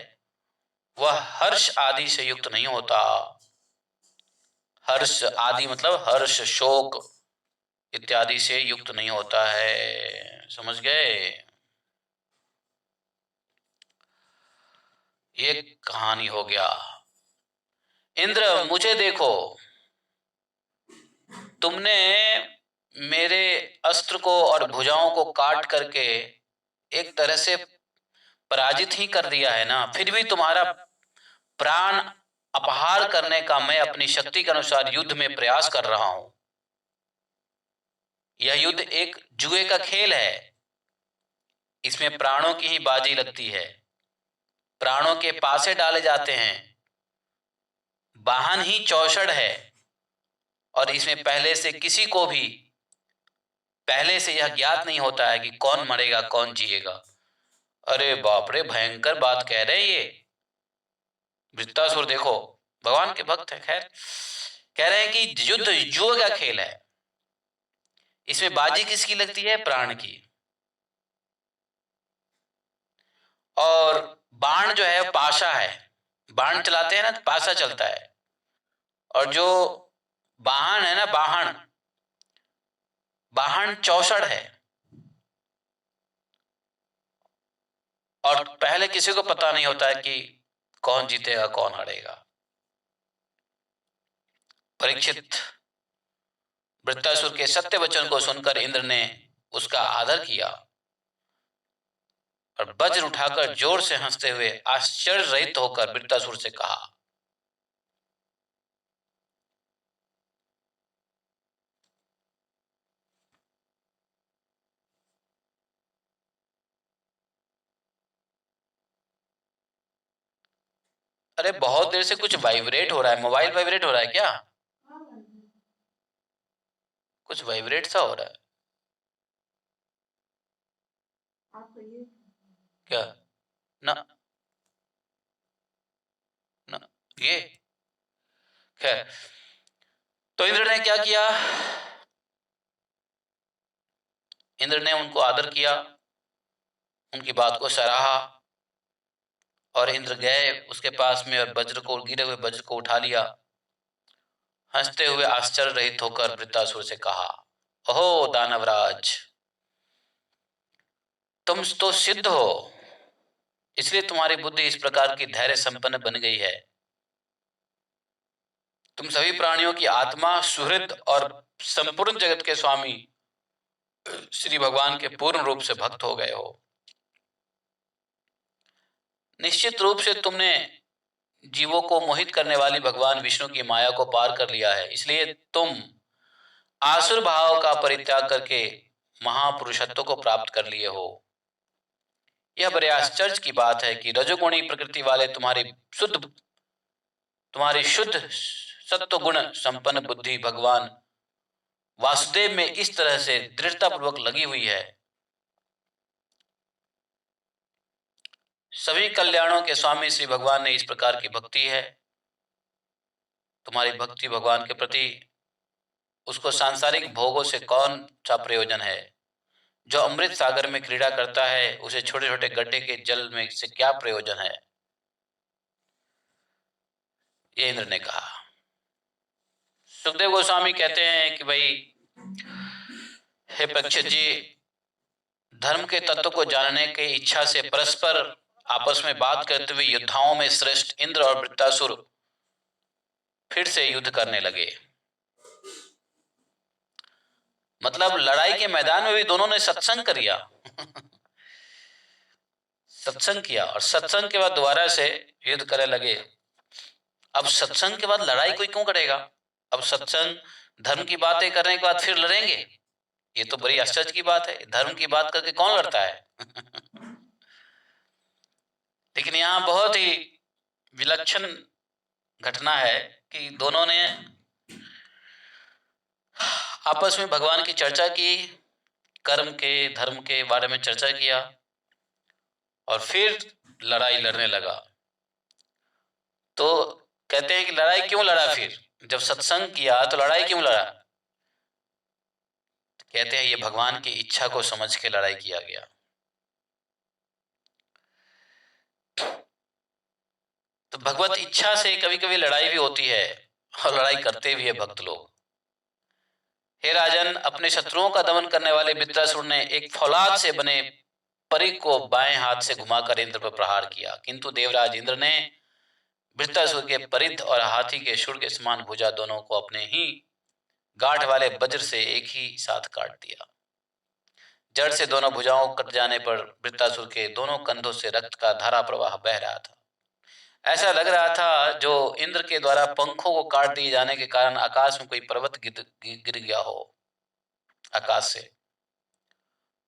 वह हर्ष आदि से युक्त नहीं होता। हर्ष आदि मतलब हर्ष, शोक इत्यादि से युक्त नहीं होता है। समझ गए? ये कहानी हो गया। इंद्र मुझे देखो, तुमने मेरे अस्त्र को और भुजाओं को काट करके एक तरह से पराजित ही कर दिया है ना, फिर भी तुम्हारा प्राण अपहार करने का मैं अपनी शक्ति के अनुसार युद्ध में प्रयास कर रहा हूं। यह युद्ध एक जुए का खेल है, इसमें प्राणों की ही बाजी लगती है, प्राणों के पासे डाले जाते हैं, वाहन ही चौषड़ है, और इसमें पहले से किसी को भी पहले से यह ज्ञात नहीं होता है कि कौन मरेगा कौन जिएगा। अरे बाप रे, भयंकर बात कह रहे ये वृत्तासुर। देखो भगवान के भक्त है, खैर कह रहे हैं कि युद्ध जुए का खेल है, इसमें बाजी किसकी लगती है? प्राण की। और बाण जो है पाशा है, बाण चलाते हैं ना, पाशा चलता है, और जो वाहन है ना, वाहन चौषड़ है, और पहले किसी को पता नहीं होता है कि कौन जीतेगा कौन हारेगा। परीक्षित वृत्तासुर के सत्य वचन को सुनकर इंद्र ने उसका आदर किया और वज्र उठाकर जोर से हंसते हुए आश्चर्य रहित होकर वृत्तासुर से कहा, अरे बहुत देर से कुछ वाइब्रेट हो रहा है, मोबाइल वाइब्रेट हो रहा है क्या? कुछ वाइब्रेट सा हो रहा है क्या? ना ना, ये खैर। तो इंद्र ने क्या किया? इंद्र ने उनको आदर किया, उनकी बात को सराहा, और इंद्र गए उसके पास में और वज्र को, गिरे हुए वज्र को उठा लिया। हंसते हुए आश्चर्य रहित होकर वृत्तासुर से कहा, ओहो दानवराज, तुम तो सिद्ध हो, इसलिए तुम्हारी बुद्धि इस प्रकार की धैर्य संपन्न बन गई है। तुम सभी प्राणियों की आत्मा, सुहृद और संपूर्ण जगत के स्वामी श्री भगवान के पूर्ण रूप से भक्त हो गए हो। निश्चित रूप से तुमने जीवों को मोहित करने वाली भगवान विष्णु की माया को पार कर लिया है, इसलिए तुम आसुर भाव का परित्याग करके महापुरुषत्व को प्राप्त कर लिए हो। यह बड़े आश्चर्य की बात है कि रजोगुणी प्रकृति वाले तुम्हारी शुद्ध सत्व गुण संपन्न बुद्धि भगवान वासुदेव में इस तरह से दृढ़तापूर्वक लगी हुई है। सभी कल्याणों के स्वामी श्री भगवान ने इस प्रकार की भक्ति है। तुम्हारी भक्ति भगवान के प्रति, उसको सांसारिक भोगों से कौन सा प्रयोजन है? जो अमृत सागर में क्रीड़ा करता है उसे छोटे छोटे गड्ढे के जल में से क्या प्रयोजन है? ये इंद्र ने कहा। सुखदेव गोस्वामी कहते हैं कि भाई, हे परीक्षित जी, धर्म के तत्व को जानने की इच्छा से परस्पर आपस में बात करते हुए योद्धाओं में श्रेष्ठ इंद्र और वृत्तासुर फिर से युद्ध करने लगे। मतलब लड़ाई के मैदान में भी दोनों ने सत्संग किया सत्संग किया, और सत्संग के बाद दोबारा से युद्ध करने लगे। अब सत्संग के बाद लड़ाई कोई क्यों करेगा? अब सत्संग धर्म की बातें करने के बाद फिर लड़ेंगे? ये तो बड़ी आश्चर्य की बात है। धर्म की बात करके कौन लड़ता है? लेकिन यहाँ बहुत ही विलक्षण घटना है कि दोनों ने आपस में भगवान की चर्चा की, कर्म के, धर्म के बारे में चर्चा किया, और फिर लड़ाई लड़ने लगा। तो कहते हैं कि लड़ाई क्यों लड़ा? फिर जब सत्संग किया तो लड़ाई क्यों लड़ा? कहते हैं ये भगवान की इच्छा को समझ के लड़ाई किया गया। तो भगवत इच्छा से कभी कभी लड़ाई भी होती है, और लड़ाई करते भी है भक्त लोग। हे राजन, अपने शत्रुओं का दमन करने वाले वृत्रासुर ने एक फौलाद से बने परिघ को बाएं हाथ से घुमाकर इंद्र पर प्रहार किया, किंतु देवराज इंद्र ने वृत्रासुर के परिध और हाथी के शुर के समान भुजा दोनों को अपने ही गांठ वाले वज्र से एक ही साथ काट दिया। जड़ से दोनों भुजाओं कट जाने पर वृत्रासुर के दोनों कंधों से रक्त का धारा प्रवाह बह रहा था। ऐसा लग रहा था जो इंद्र के द्वारा पंखों को काट दिए जाने के कारण आकाश में कोई पर्वत गिर गया हो। आकाश से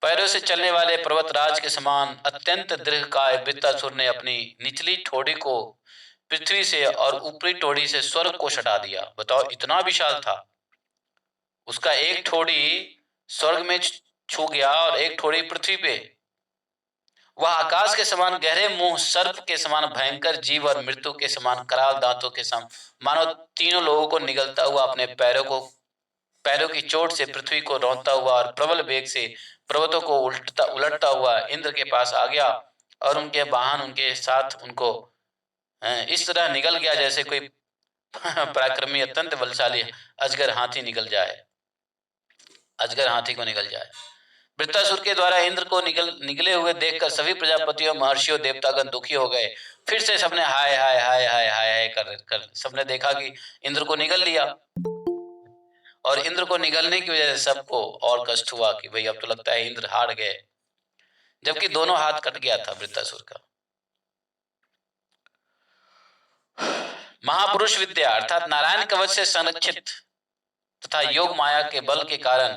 पैरों से चलने वाले पर्वतराज के समान अत्यंत दीर्घकाय वृत्रासुर ने अपनी निचली ठोड़ी को पृथ्वी से और ऊपरी ठोड़ी से स्वर्ग को सटा दिया। बताओ, इतना विशाल था। उसका एक ठोड़ी स्वर्ग में छू गया और एक ठोड़ी पृथ्वी पे। वह आकाश के समान गहरे मुंह, सर्प के समान भयंकर जीव और मृत्यु के समान कराल दांतों के समान मानो तीनों लोगों को निगलता हुआ अपने पैरों की चोट से पृथ्वी को रौंदता हुआ और प्रबल वेग से पर्वतों को उलटता हुआ इंद्र के पास आ गया, और उनके वाहन उनके साथ उनको इस तरह निगल गया जैसे कोई पराक्रमी अत्यंत बलशाली अजगर हाथी को निगल जाए। वृत्तासुर के द्वारा इंद्र को निगले हुए देखकर सभी प्रजापतियों, महर्षियों, देवतागण दुखी हो गए। फिर से सबने हाय हाय हाय हाय हाय हाय कर सबने देखा कि इंद्र को निगल लिया, और इंद्र को निगलने की वजह से सबको और कष्ट हुआ कि भाई अब तो लगता है इंद्र हार गए, जबकि दोनों हाथ कट गया था वृत्तासुर का। महापुरुष विद्या अर्थात नारायण कवच से संरक्षित तथा योग माया के बल के कारण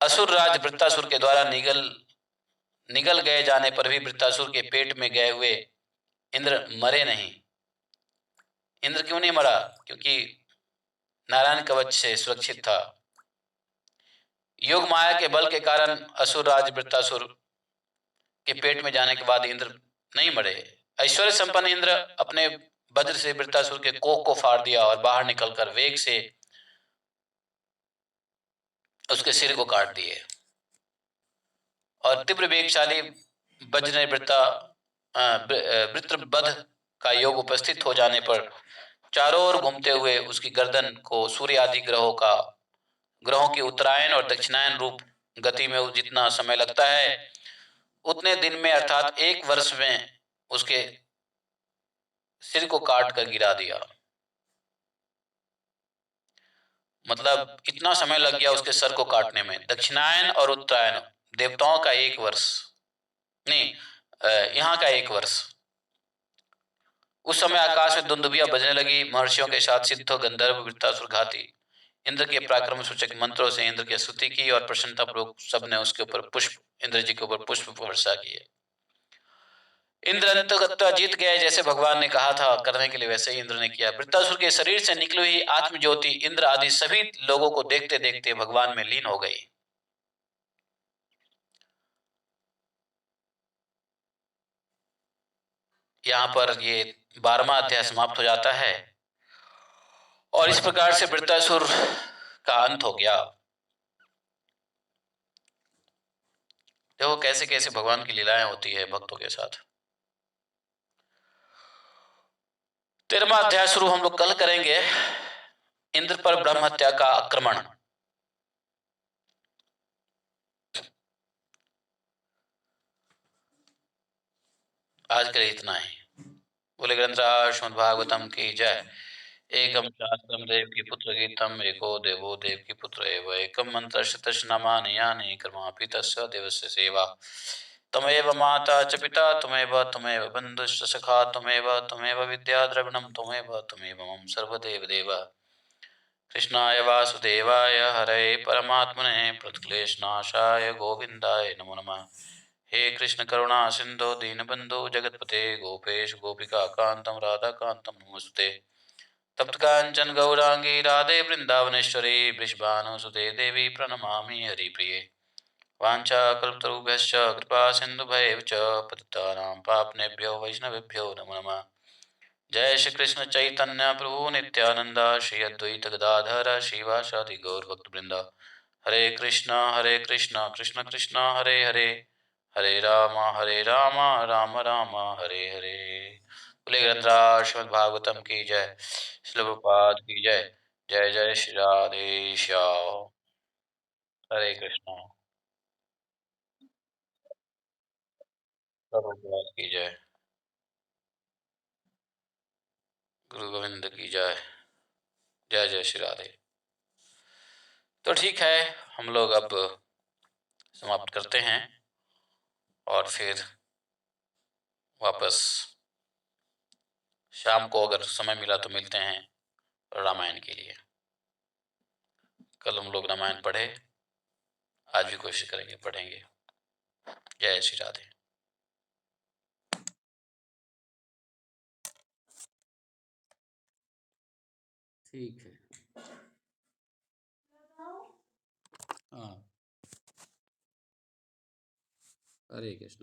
असुर राज वृत्तासुर के द्वारा निगल गए जाने पर भी वृत्तासुर के पेट में गए हुए इंद्र मरे नहीं। इंद्र क्यों नहीं मरा? क्योंकि नारायण कवच से सुरक्षित था। योग माया के बल के कारण असुर राज वृत्तासुर के पेट में जाने के बाद इंद्र नहीं मरे। ऐश्वर्य संपन्न इंद्र अपने वज्र से वृत्तासुर के कोख को फाड़ दिया और बाहर निकलकर वेग से उसके सिर को काट दिए, और तीव्र वेगशाली वज्र ने वृत्रबध का योग उपस्थित हो जाने पर चारों ओर घूमते हुए उसकी गर्दन को सूर्य आदि ग्रहों की उत्तरायण और दक्षिणायन रूप गति में जितना समय लगता है उतने दिन में अर्थात 1 वर्ष में उसके सिर को काट कर गिरा दिया। मतलब इतना समय लग गया उसके सर को काटने में। दक्षिणायन और उत्तरायण देवताओं का 1 वर्ष नहीं, यहाँ का 1 वर्ष। उस समय आकाश में दुंदुभियां बजने लगी। महर्षियों के साथ सिद्धो, गंधर्व, वृत्तासुर घाती इंद्र के पराक्रम सूचक मंत्रों से इंद्र की स्तुति की, और प्रसन्नता पूर्वक सबने उसके ऊपर इंद्र जी के ऊपर पुष्प वर्षा किए। इंद्र अंततः जीत गए, जैसे भगवान ने कहा था करने के लिए वैसे ही इंद्र ने किया। वृत्तासुर के शरीर से निकली हुई आत्मज्योति इंद्र आदि सभी लोगों को देखते देखते भगवान में लीन हो गई। यहाँ पर ये 12वां अध्याय समाप्त हो जाता है, और इस प्रकार से वृत्तासुर का अंत हो गया। देखो कैसे कैसे भगवान की लीलाएं होती है भक्तों के साथ। 13वां अध्याय शुरू हम लोग कल करेंगे। इंद्र पर ब्रह्म हत्या का आक्रमण। आज के लिए इतना ही। बोले ग्रंथराज श्रीमद् भागवतम की जय। एकम शास्त्रम देव की पुत्र गीतम एको देवो देव की पुत्र एव एकम मंत्र शतशनामानि यानि कर्मापि तस्य देवस्य सेवा। तमेव माता च पिता तमेव बन्धुश्च सखा तमेव विद्या द्रविणं तमेव मम सर्वदेव देव। कृष्णाय वासुदेवाय हरे परमात्मने प्रणतक्लेशनाशाय गोविन्दाय नमो नमः। हे कृष्ण करुणा सिंधु दीनबंधु जगतपते गोपेश गोपिका कांतम राधा कांतम नमस्ते। तप्त कांचन गौरांगी राधे वृंदावनेश्वरी वृषभानुसुते देवी प्रणमामि हरिप्रिये। वाञ्छाकल्पतरुभ्यश्च कृपा सिन्धुभैव च पतितानां पावनेभ्यो वैष्णवेभ्यो नमो नमः। जय श्री कृष्ण चैतन्य प्रभु नित्यानंद श्री अद्वैत गदाधर श्रीवासादि गौर भक्तवृंद। हरे कृष्णा कृष्ण कृष्ण हरे हरे हरे राम राम राम हरे हरे। बोले ग्रंथराज श्रीमद् भागवतम की जय। श्रील प्रभुपाद की जय। जय जय श्री राधे श्याम। हरे कृष्णा। प्रभुपाद की जय। गुरु गोविंद की जय। जय जय श्री राधे। तो ठीक है, हम लोग अब समाप्त करते हैं और फिर वापस शाम को अगर समय मिला तो मिलते हैं रामायण के लिए। कल हम लोग रामायण पढ़े, आज भी कोशिश करेंगे पढ़ेंगे। जय श्री राधे। ठीक है। हाँ, हरे कृष्ण।